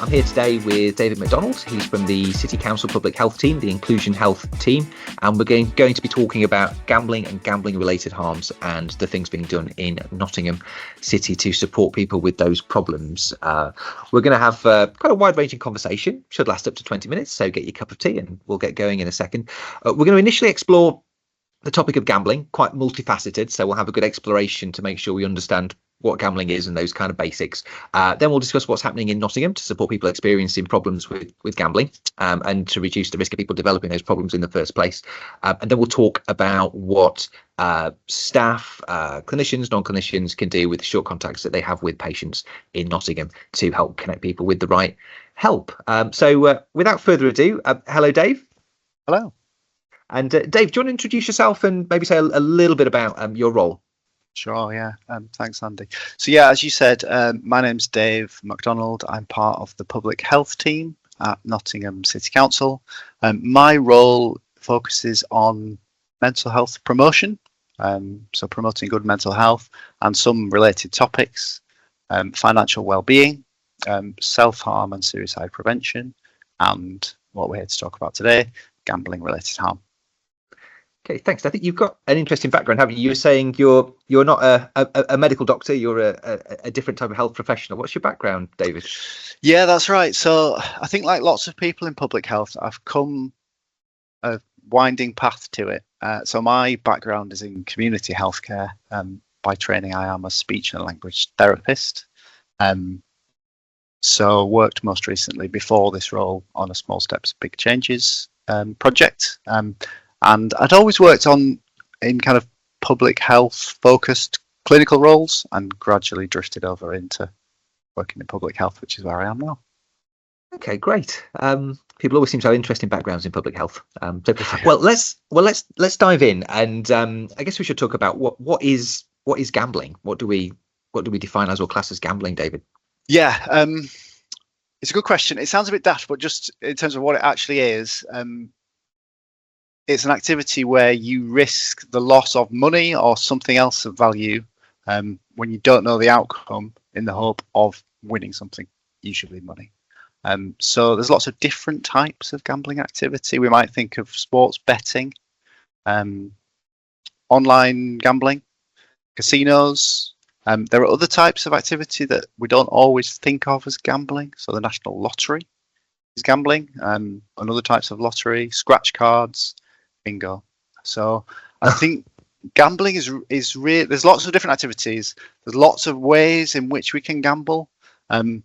I'm here today with David McDonald. He's from the City Council Public Health team, the Inclusion Health team, and we're going to be talking about gambling and gambling-related harms and the things being done in Nottingham City to support people with those problems. We're going to have quite a wide-ranging conversation, should last up to 20 minutes, so get your cup of tea and we'll get going in a second. We're going to initially explore the topic of gambling, quite multifaceted, so we'll have a good exploration to make sure we understand what gambling is and those kind of basics. Then we'll discuss what's happening in Nottingham to support people experiencing problems with gambling and to reduce the risk of people developing those problems in the first place. And then we'll talk about what staff, clinicians, non-clinicians can do with the short contacts that they have with patients in Nottingham to help connect people with the right help. So without further ado, hello, Dave. Hello. And Dave, do you want to introduce yourself and maybe say a little bit about your role? Sure, yeah. Thanks, Andy. So yeah, as you said, my name's Dave McDonald. I'm part of the public health team at Nottingham City Council. My role focuses on mental health promotion, so promoting good mental health and some related topics, financial well-being, self-harm and suicide prevention, and what we're here to talk about today, gambling-related harm. Okay, thanks. I think you've got an interesting background, haven't you? You were saying you're not a medical doctor, you're a different type of health professional. What's your background, David? Yeah, that's right. So I think like lots of people in public health, I've come a winding path to it. So my background is in community healthcare. By training, I am a speech and language therapist. So worked most recently before this role on a Small Steps, Big Changes project. And I'd always worked in kind of public health focused clinical roles and gradually drifted over into working in public health, which is where I am now. Okay, great. People always seem to have interesting backgrounds in public health. Well, let's dive in, and I guess we should talk about what is gambling. What do we define as or class as gambling, David? Yeah, it's a good question. It sounds a bit daft, but just in terms of what it actually is. It's an activity where you risk the loss of money or something else of value when you don't know the outcome in the hope of winning something, usually money. So there's lots of different types of gambling activity. We might think of sports betting, online gambling, casinos. There are other types of activity that we don't always think of as gambling. So the National Lottery is gambling, and other types of lottery, scratch cards, bingo. So I think gambling is real. There's lots of different activities. There's lots of ways in which we can gamble, and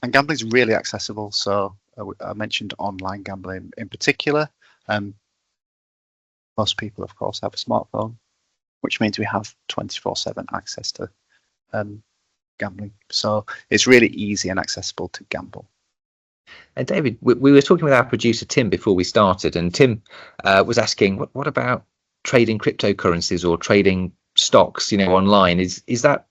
gambling is really accessible. So I mentioned online gambling in particular. Most people, of course, have a smartphone, which means we have 24/7 access to gambling. So it's really easy and accessible to gamble. And David, we were talking with our producer Tim before we started, and Tim was asking, what about trading cryptocurrencies or trading stocks, online? Is that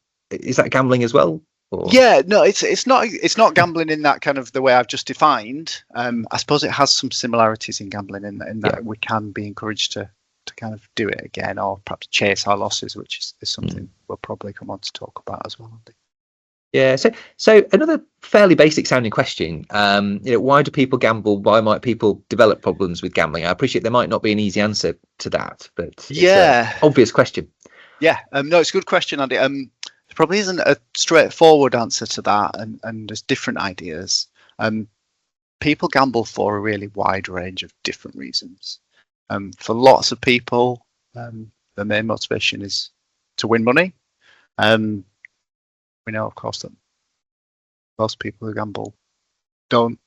gambling as well? Or? Yeah, no, it's not gambling in that kind of the way I've just defined. I suppose it has some similarities in gambling in that we can be encouraged to kind of do it again, or perhaps chase our losses, which is something we'll probably come on to talk about as well, Andy. Yeah, so another fairly basic sounding question. Why do people gamble? Why might people develop problems with gambling? I appreciate there might not be an easy answer to that, but it's an obvious question. Yeah, no, it's a good question, Andy. There probably isn't a straightforward answer to that, and there's different ideas. People gamble for a really wide range of different reasons. For lots of people, the main motivation is to win money. We know, of course, that most people who gamble don't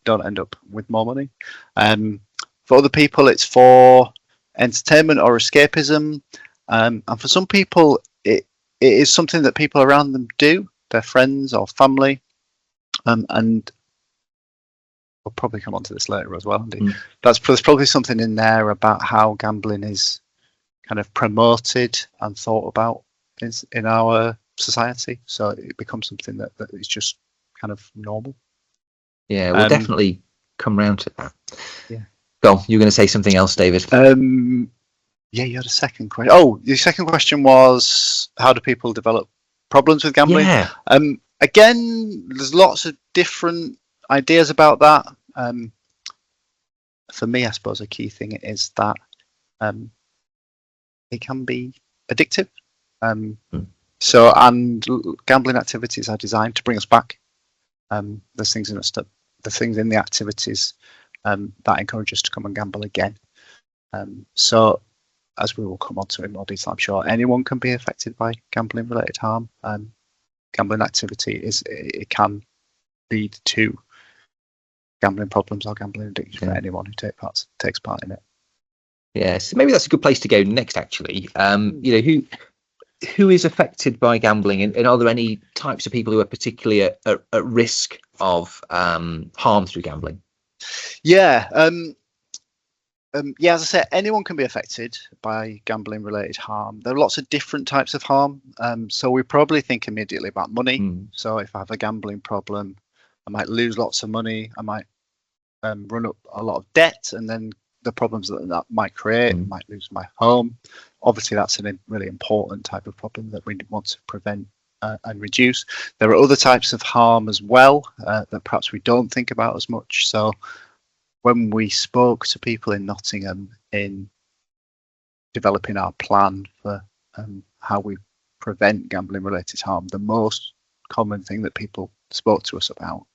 end up with more money. For other people, it's for entertainment or escapism. And for some people, it is something that people around them do, their friends or family. And we'll probably come on to this later as well, Andy. There's probably something in there about how gambling is kind of promoted and thought about in our society, so it becomes something that is just kind of normal. Yeah, we'll definitely come round to that. Yeah. Go, you're going to say something else, David. Yeah, you had a second question. Oh, the second question was, how do people develop problems with gambling? Yeah. Again, there's lots of different ideas about that. For me, I suppose a key thing is that it can be addictive. So, and gambling activities are designed to bring us back. There's things in the activities that encourage us to come and gamble again. So, as we will come on to in more detail, I'm sure anyone can be affected by gambling-related harm. Gambling activity it can lead to gambling problems or gambling addiction for anyone who takes part in it. Yeah, so maybe that's a good place to go next. Actually, who is affected by gambling, and are there any types of people who are particularly at risk of harm through gambling? Yeah, as I said, anyone can be affected by gambling-related harm. There are lots of different types of harm. So we probably think immediately about money. So if I have a gambling problem, I might lose lots of money. I might run up a lot of debt, and then the problems that might create, might lose my home. Obviously, that's a really important type of problem that we want to prevent and reduce. There are other types of harm as well that perhaps we don't think about as much. So when we spoke to people in Nottingham in developing our plan for how we prevent gambling-related harm, the most common thing that people spoke to us about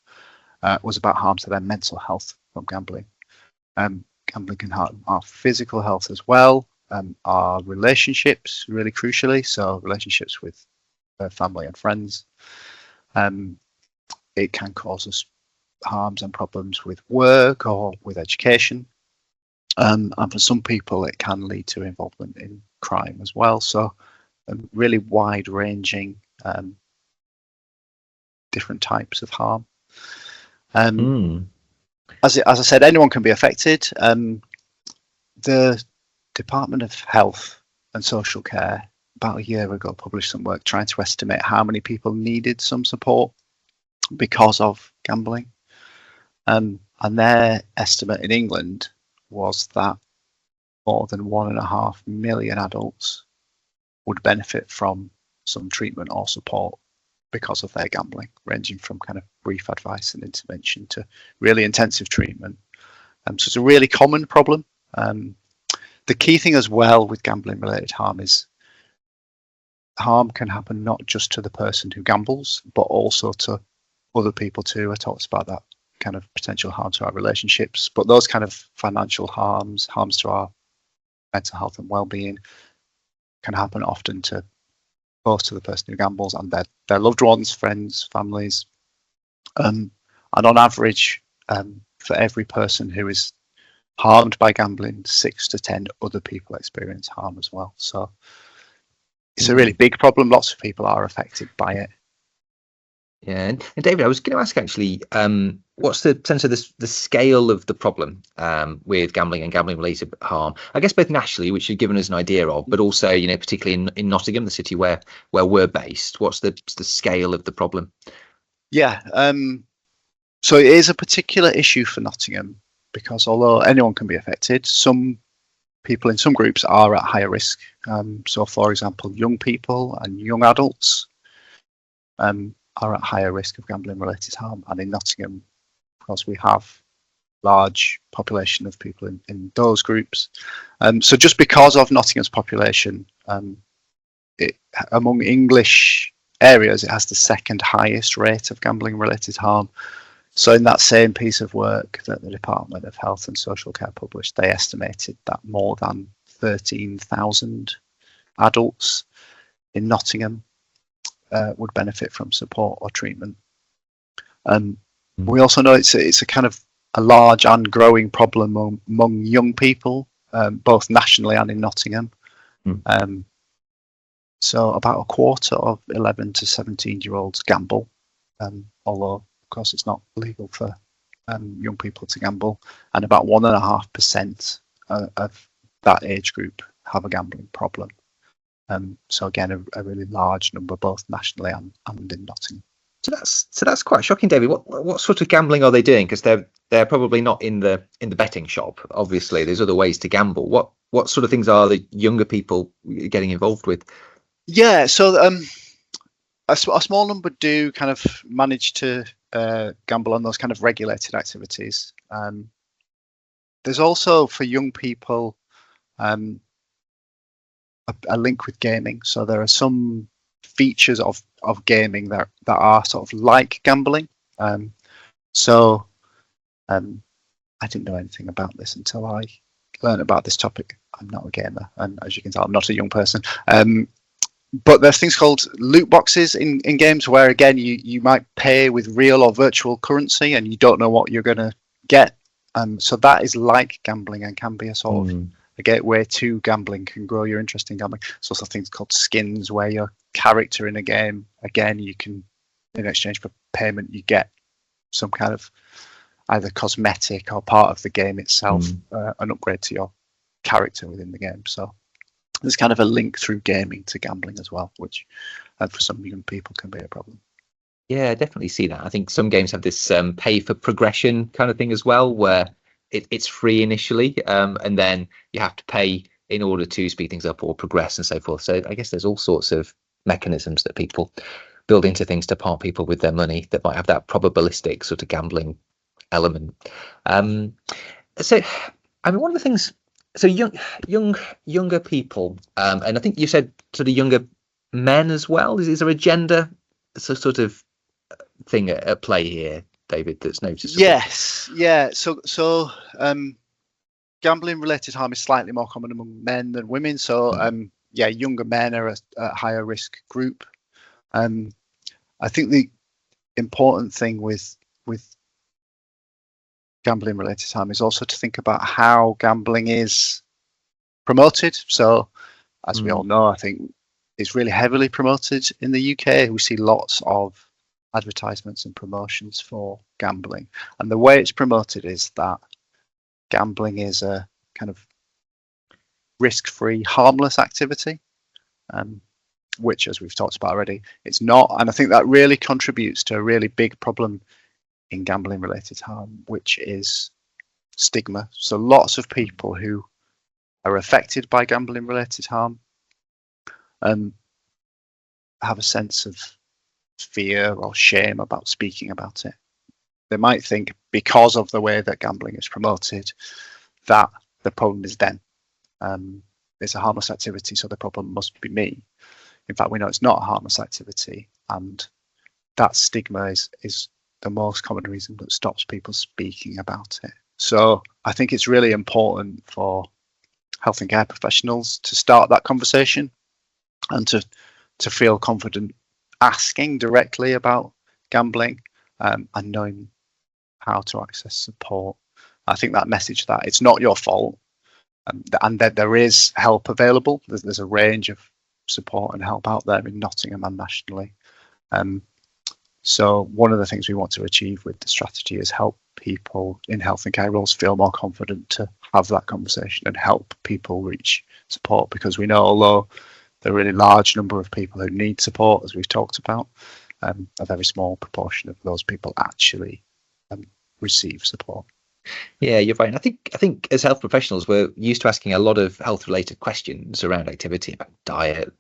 was about harm to their mental health from gambling. Gambling can harm our physical health as well, our relationships, really crucially, so relationships with family and friends. It can cause us harms and problems with work or with education. And for some people, it can lead to involvement in crime as well. So really wide-ranging different types of harm. As I said, anyone can be affected. The Department of Health and Social Care about a year ago published some work trying to estimate how many people needed some support because of gambling. And their estimate in England was that more than 1.5 million adults would benefit from some treatment or support because of their gambling, ranging from kind of brief advice and intervention to really intensive treatment. So it's a really common problem. The key thing as well with gambling related harm is harm can happen not just to the person who gambles, but also to other people too. I talked about that kind of potential harm to our relationships, but those kind of financial harms to our mental health and well-being can happen often to both to the person who gambles and their loved ones, friends, families. And on average, for every person who is harmed by gambling, 6 to 10 other people experience harm as well. So it's a really big problem. Lots of people are affected by it. Yeah, and David, I was going to ask actually, what's the sense of the scale of the problem with gambling and gambling-related harm? I guess both nationally, which you've given us an idea of, but also, particularly in Nottingham, the city where we're based. What's the scale of the problem? Yeah, so it is a particular issue for Nottingham because although anyone can be affected, some people in some groups are at higher risk. So, for example, young people and young adults are at higher risk of gambling-related harm. And in Nottingham, because we have large population of people in those groups. So just because of Nottingham's population, among English areas, it has the second highest rate of gambling-related harm. So in that same piece of work that the Department of Health and Social Care published, they estimated that more than 13,000 adults in Nottingham would benefit from support or treatment. We also know it's a kind of a large and growing problem among young people, both nationally and in Nottingham. So about a quarter of 11 to 17-year-olds gamble, although of course it's not legal for young people to gamble, and about 1.5% of that age group have a gambling problem. So again, a really large number, both nationally and in Nottingham. So that's quite shocking, David. What sort of gambling are they doing? Because they're probably not in the betting shop. Obviously, there's other ways to gamble. What sort of things are the younger people getting involved with? Yeah, so a small number do kind of manage to gamble on those kind of regulated activities. There's also for young people a link with gaming. So there are some features of gaming that are sort of like gambling. So I didn't know anything about this until I learned about this topic. I'm not a gamer, and as you can tell, I'm not a young person. But there's things called loot boxes in games where, again, you might pay with real or virtual currency and you don't know what you're going to get. So that is like gambling and can be a sort of a gateway to gambling, can grow your interest in gambling. There's also things called skins where your character in a game, again, you can, in exchange for payment, you get some kind of either cosmetic or part of the game itself, an upgrade to your character within the game. So there's kind of a link through gaming to gambling as well, which for some young people can be a problem. Yeah, I definitely see that. I think some games have this pay for progression kind of thing as well, where it's free initially, and then you have to pay in order to speed things up or progress and so forth. So I guess there's all sorts of mechanisms that people build into things to part people with their money that might have that probabilistic sort of gambling element. So I mean, one of the things, so younger people, and I think you said sort of younger men as well. Is there a gender sort of thing at play here, David, that's noticeable? Yes, yeah. So gambling related harm is slightly more common among men than women. So yeah, younger men are a higher risk group. I think the important thing with gambling related harm is also to think about how gambling is promoted. So as we all know, I think it's really heavily promoted in the UK. We see lots of advertisements and promotions for gambling, and the way it's promoted is that gambling is a kind of risk-free, harmless activity, which, as we've talked about already, it's not. And I think that really contributes to a really big problem in gambling related harm, which is stigma. So lots of people who are affected by gambling related harm have a sense of fear or shame about speaking about it. They might think, because of the way that gambling is promoted, that the problem is them. It's a harmless activity, so the problem must be me. In fact, we know it's not a harmless activity, and that stigma is the most common reason that stops people speaking about it. So I think it's really important for health and care professionals to start that conversation and to feel confident asking directly about gambling, and knowing how to access support. I think that message that it's not your fault, and that there is help available. There's a range of support and help out there in Nottingham and nationally. So one of the things we want to achieve with the strategy is help people in health and care roles feel more confident to have that conversation and help people reach support, because we know, although there are a really large number of people who need support, as we've talked about, a very small proportion of those people actually receive support. Yeah, you're right. And I think as health professionals, we're used to asking a lot of health related questions around activity, about diet,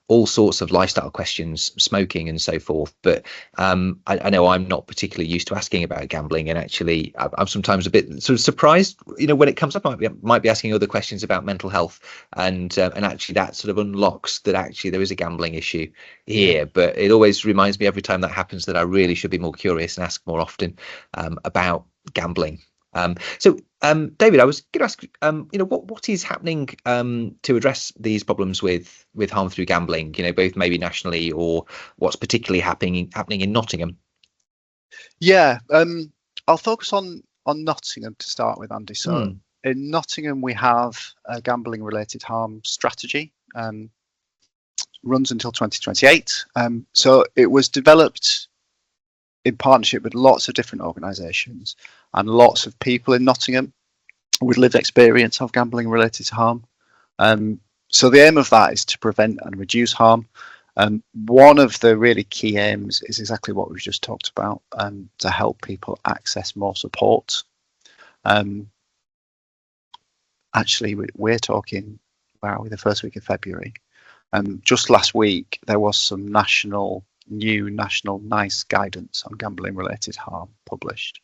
all sorts of lifestyle questions, smoking and so forth. But I know I'm not particularly used to asking about gambling, and actually I'm sometimes a bit sort of surprised, when it comes up. I might be asking other questions about mental health, and actually that sort of unlocks that actually there is a gambling issue here. But it always reminds me every time that happens that I really should be more curious and ask more often about gambling. So David, I was going to ask, what is happening to address these problems with harm through gambling, both maybe nationally or what's particularly happening in Nottingham? Yeah, I'll focus on Nottingham to start with, Andy. So in Nottingham, we have a gambling related harm strategy, runs until 2028. So it was developed in partnership with lots of different organisations and lots of people in Nottingham with lived experience of gambling related harm. So the aim of that is to prevent and reduce harm. One of the really key aims is exactly what we've just talked about, to help people access more support. Actually, we're talking about the first week of February. Just last week, there was some national new national NICE guidance on gambling related harm published.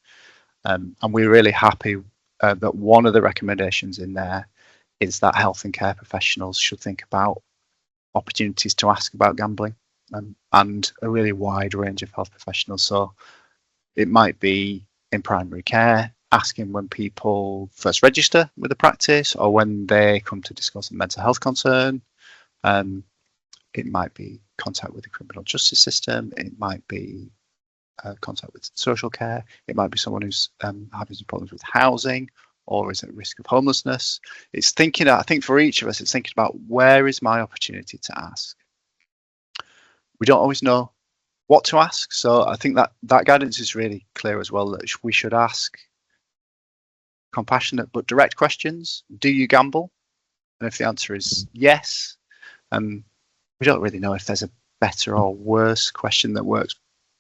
And we're really happy that one of the recommendations in there is that health and care professionals should think about opportunities to ask about gambling, and a really wide range of health professionals. So it might be in primary care, asking when people first register with the practice or when they come to discuss a mental health concern. It might be contact with the criminal justice system. It might be contact with social care. It might be someone who's having some problems with housing or is at risk of homelessness. It's thinking, I think for each of us, it's thinking about where is my opportunity to ask. We don't always know what to ask. So I think that guidance is really clear as well, that we should ask compassionate but direct questions. Do you gamble? And if the answer is yes, we don't really know if there's a better or worse question that works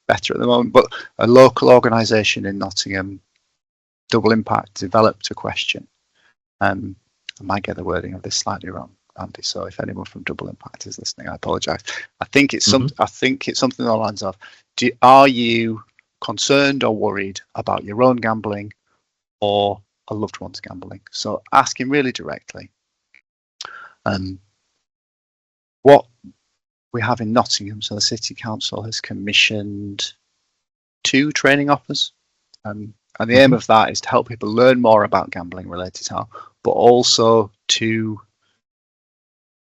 better at the moment, but a local organisation in Nottingham, Double Impact, developed a question. I might get the wording of this slightly wrong, Andy, so if anyone from Double Impact is listening, I apologise. I think it's something along the lines of, are you concerned or worried about your own gambling or a loved one's gambling? So asking really directly. What we have in Nottingham, so the City Council has commissioned 2 training offers, and the aim of that is to help people learn more about gambling related harm, but also to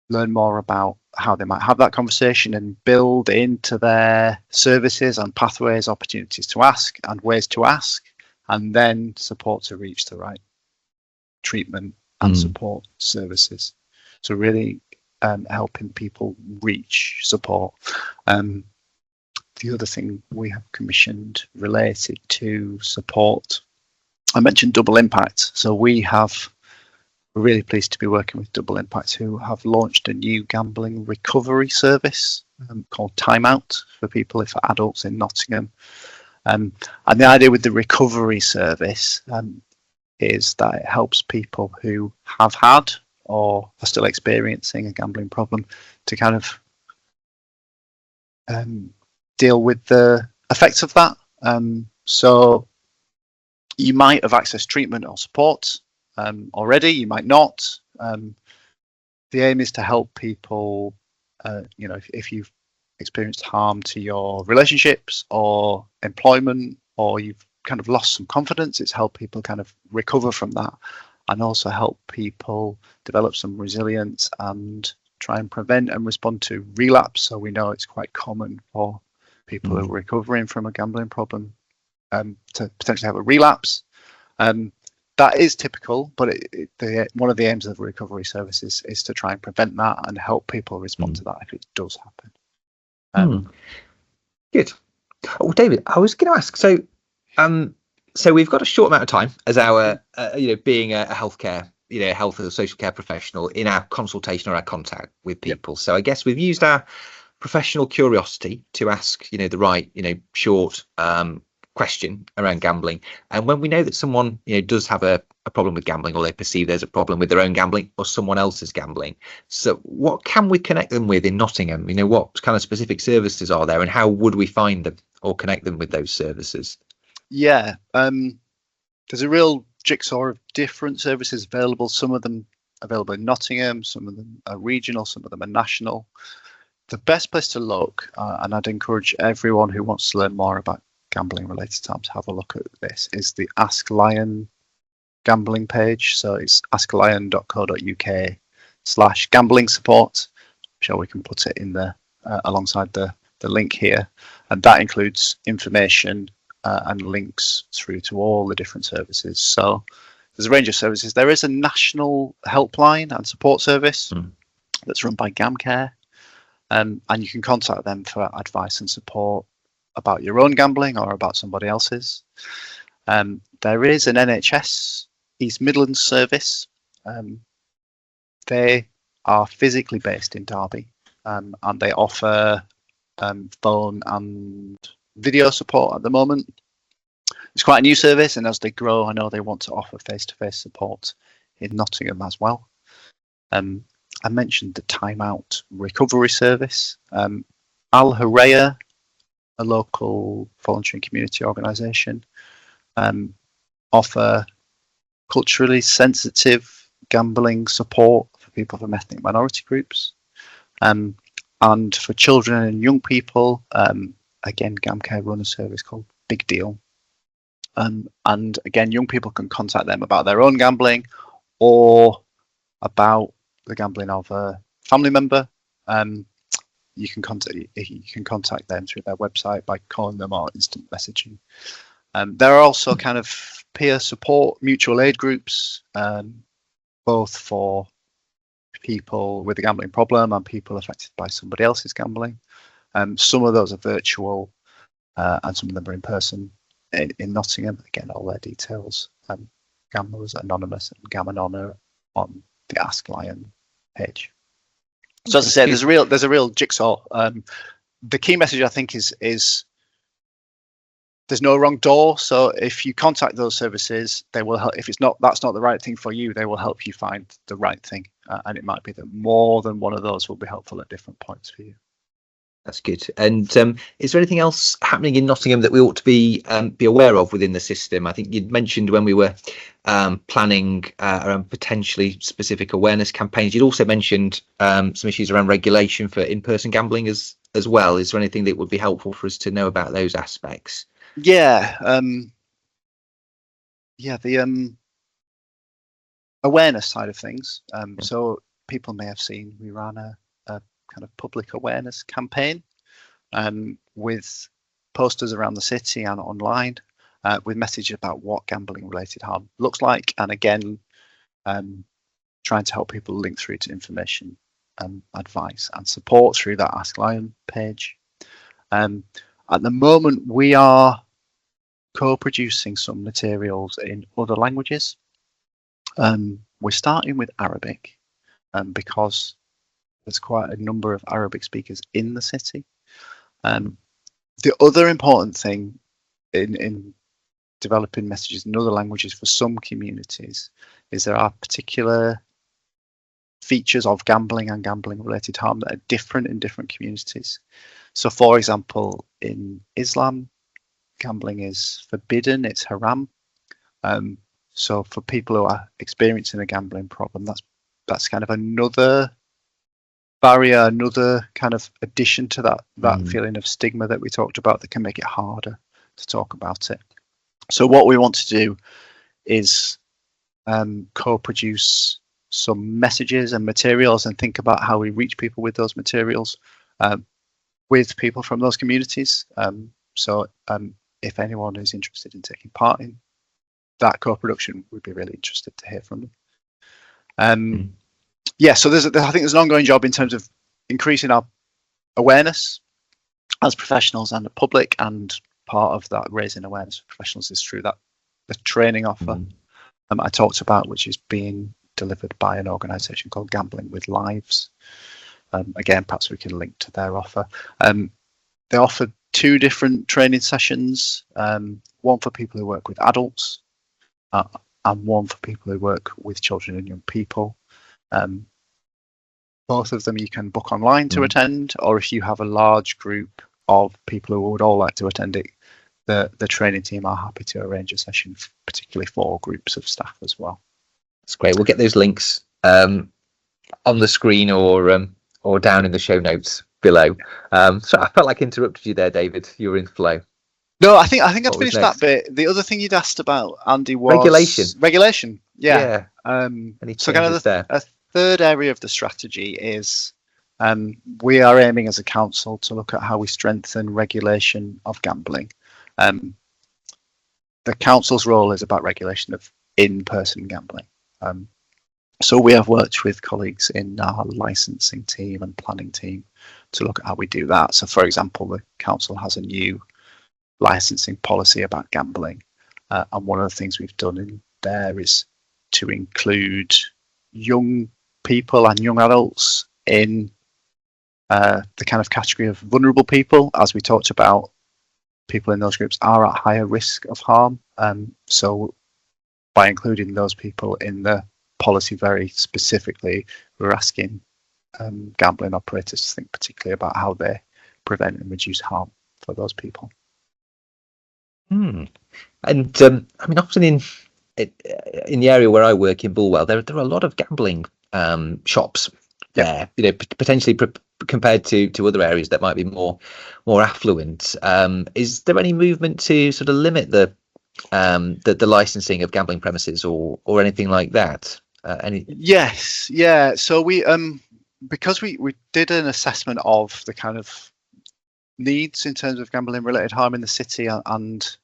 learn more about how they might have that conversation and build into their services and pathways opportunities to ask and ways to ask, and then support to reach the right treatment and support services. So really helping people reach support. The other thing we have commissioned related to support, I mentioned Double Impact. So we're really pleased to be working with Double Impact, who have launched a new gambling recovery service called Time Out for adults in Nottingham. And the idea with the recovery service is that it helps people who have had or are still experiencing a gambling problem to kind of deal with the effects of that. So you might have accessed treatment or support already, you might not. The aim is to help people, if you've experienced harm to your relationships or employment, or you've kind of lost some confidence, it's help people kind of recover from that, and also help people develop some resilience and try and prevent and respond to relapse. So we know it's quite common for people who are recovering from a gambling problem to potentially have a relapse. That is typical, but one of the aims of the recovery services is to try and prevent that and help people respond to that if it does happen. Good. Well, David, I was going to ask, so we've got a short amount of time as our, being a healthcare, health or social care professional in our consultation or our contact with people. Yep. So I guess we've used our professional curiosity to ask, the right, short question around gambling. And when we know that someone, does have a problem with gambling, or they perceive there's a problem with their own gambling or someone else's gambling, so what can we connect them with in Nottingham? What kind of specific services are there, and how would we find them or connect them with those services? Yeah, there's a real jigsaw of different services available. Some of them available in Nottingham, some of them are regional, some of them are national. The best place to look, and I'd encourage everyone who wants to learn more about gambling related harm to have a look at this, is the Ask Lion gambling page. So it's asklion.co.uk/gambling support. I'm sure we can put it in there alongside the link here, and that includes information and links through to all the different services. So there's a range of services. There is a national helpline and support service that's run by GamCare, and you can contact them for advice and support about your own gambling or about somebody else's. There is an NHS East Midlands service. They are physically based in Derby, and they offer phone and video support at the moment. It's quite a new service, and as they grow, I know they want to offer face-to-face support in Nottingham as well. I mentioned the Time Out recovery service. Al Huraya a local voluntary community organisation, offer culturally sensitive gambling support for people from ethnic minority groups, and for children and young people. Again, GamCare run a service called Big Deal, and again, young people can contact them about their own gambling or about the gambling of a family member. You can contact them through their website by calling them or instant messaging. There are also kind of peer support, mutual aid groups, both for people with a gambling problem and people affected by somebody else's gambling. Some of those are virtual, and some of them are in person in Nottingham. Again, all their details, Gamblers Anonymous and Gamanon, on the Ask Lion page. So as I say, there's a real jigsaw. The key message, I think, is there's no wrong door. So if you contact those services, they will help. If that's not the right thing for you, they will help you find the right thing. And it might be that more than one of those will be helpful at different points for you. That's good. And is there anything else happening in Nottingham that we ought to be aware of within the system? I think you'd mentioned when we were planning around potentially specific awareness campaigns, you'd also mentioned some issues around regulation for in-person gambling as well. Is there anything that would be helpful for us to know about those aspects? Yeah, the awareness side of things. So people may have seen we ran a kind of public awareness campaign with posters around the city and online with messages about what gambling related harm looks like, and again trying to help people link through to information, advice and support through that Ask Lion page. At the moment we are co-producing some materials in other languages. We're starting with Arabic because there's quite a number of Arabic speakers in the city. The other important thing in developing messages in other languages for some communities is there are particular features of gambling and gambling related harm that are different in different communities. So for example, in Islam, gambling is forbidden, it's haram. So for people who are experiencing a gambling problem, that's kind of another barrier, another kind of addition to that feeling of stigma that we talked about that can make it harder to talk about it. So what we want to do is co-produce some messages and materials and think about how we reach people with those materials with people from those communities. So if anyone is interested in taking part in that co-production, we'd be really interested to hear from them. Yeah, so I think there's an ongoing job in terms of increasing our awareness as professionals and the public, and part of that raising awareness for professionals is through the training offer I talked about, which is being delivered by an organisation called Gambling with Lives. Again, perhaps we can link to their offer. They offer 2 different training sessions, one for people who work with adults and one for people who work with children and young people. Both of them you can book online to attend, or if you have a large group of people who would all like to attend it, the training team are happy to arrange a session, particularly for groups of staff as well. That's great. We'll get those links on the screen or down in the show notes below. So I felt like I interrupted you there, David. You were in flow. No, I think I'd finished that bit. The other thing you'd asked about, Andy, was regulation. Yeah. So kind of a third area of the strategy is we are aiming as a council to look at how we strengthen regulation of gambling. The council's role is about regulation of in-person gambling. So we have worked with colleagues in our licensing team and planning team to look at how we do that. So for example, the council has a new licensing policy about gambling, and one of the things we've done in there is to include young people and young adults in the kind of category of vulnerable people. As we talked about, people in those groups are at higher risk of harm, so by including those people in the policy very specifically, we're asking gambling operators to think particularly about how they prevent and reduce harm for those people. And I mean, often in the area where I work in Bulwell, there are a lot of gambling shops there. You know, potentially compared to other areas that might be more affluent. Is there any movement to sort of limit the licensing of gambling premises or anything like that? Yes, yeah. So we because we did an assessment of the kind of needs in terms of gambling related harm in the city and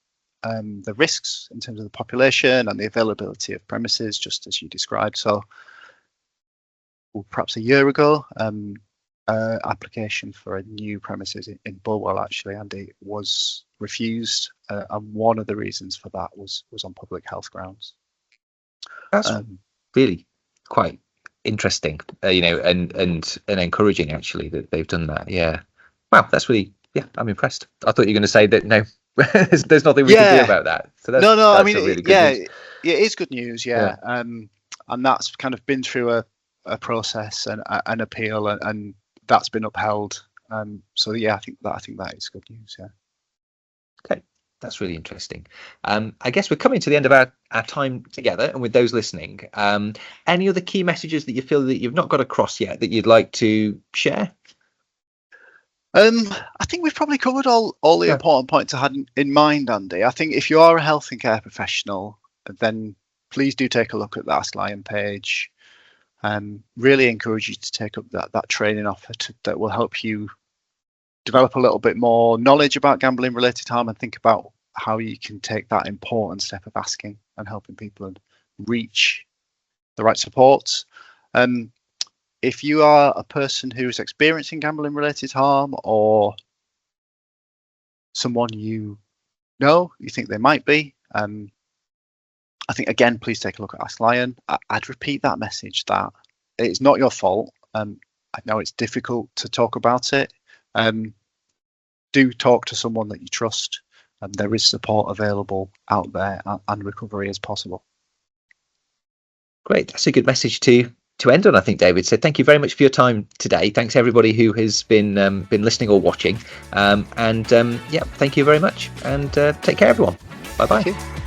the risks in terms of the population and the availability of premises, just as you described. So perhaps a year ago, application for a new premises in Bulwell actually, Andy, was refused, and one of the reasons for that was on public health grounds. That's really quite interesting, and encouraging actually that they've done that. Yeah, wow, that's really, yeah, I'm impressed. I thought you were going to say that no, there's nothing we can do about that. So that's, no, that's I mean, really good news. It is good news, yeah. And that's kind of been through a process and an appeal, and that's been upheld. So yeah, I think that is good news. Yeah. Okay, that's really interesting. I guess we're coming to the end of our time together, and with those listening, any other key messages that you feel that you've not got across yet that you'd like to share? I think we've probably covered all the important points I had in mind, Andy. I think if you are a health and care professional, then please do take a look at the Ask Lion page. Really encourage you to take up that training offer that will help you develop a little bit more knowledge about gambling related harm and think about how you can take that important step of asking and helping people and reach the right supports. If you are a person who is experiencing gambling related harm, or someone you think they might be, I think, again, please take a look at Ask Lion. I'd repeat that message that it's not your fault. I know it's difficult to talk about it. Do talk to someone that you trust, and there is support available out there, and recovery is possible. Great, that's a good message to end on, I think, David. So thank you very much for your time today. Thanks everybody who has been listening or watching, and thank you very much, and take care everyone. Bye bye.